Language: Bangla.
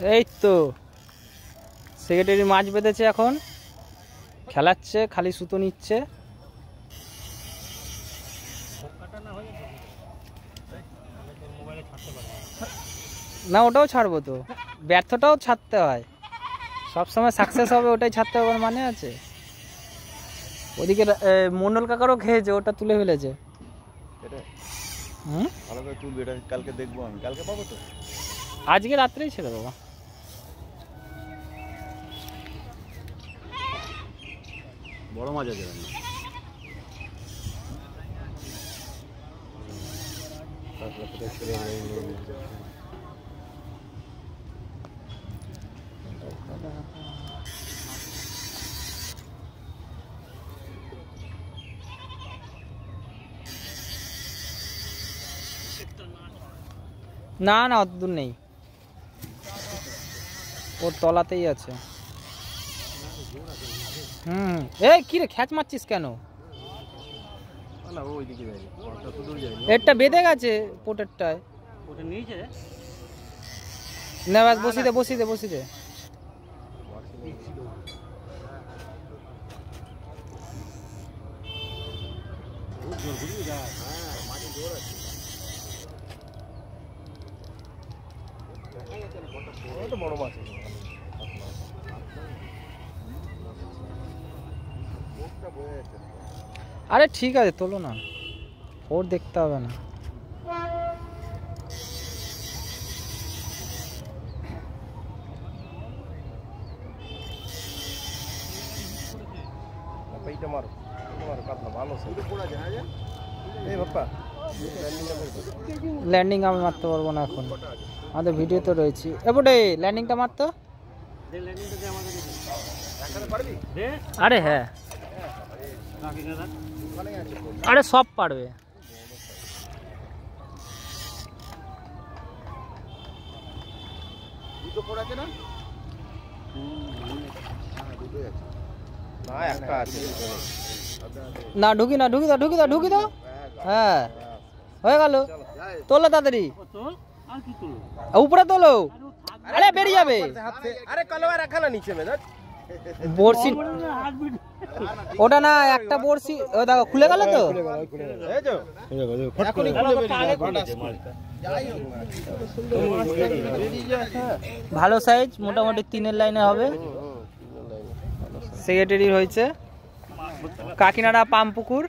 এই তো সেক্রেটারি মাছ বেঁধেছে, এখন খেলাচ্ছে, খালি সুতো নিচ্ছে। না ওটাও ছাড়বো তো, ব্যর্থটাও ছাড়তে হয়, সবসময় সাকসেস হবে ওটাই ছাড়তে হবে মানে আছে। ওদিকে মন্ডল কাকারও খেয়েছে, ওটা তুলে ফেলেছে। ভালো করে তুলবি, এটা কালকে দেখবো আমি, কালকে পাবো তো, আজকে রাত্রেই ছেড়ে দেবো। বড় মাছ আছে না না অত দূর নেই, ওর তলাতেই আছে। এই কি রে খ্যাচ মারছিস কেন? এরটা বেঁধে গেছে পোটেরটায়। না ব্যাস বসি দে বসি দে বসি দে। বড় মাছ আরে ঠিক আছে তোলো না, ওর দেখতে হবে না। ল্যান্ডিং আমি মারতে পারবো না এখন, আমাদের ভিডিও তো রয়েছি। এবারে ল্যান্ডিংটা মারতো। আরে হ্যাঁ, আরে সব পারবে। না ঢুকি না, ঢুকি দাও ঢুকি দাও ঢুকি দাও। হ্যাঁ হয়ে গেল, তোলো তাড়াতাড়ি, উপরে তোলো। আরে বেরিয়ে যাবে। আরে কলওয়া রাখা না নিচে মে বড়শি ওটা না, একটা বড়শি ও দেখো খুলে গেল তো। এই তো এখনই খুলে ভালো সাইজ, মোটামুটি 3-এর লাইনে হবে। সেক্রেটারি হয়েছে কাকিনাড়া পাম্পুকুর।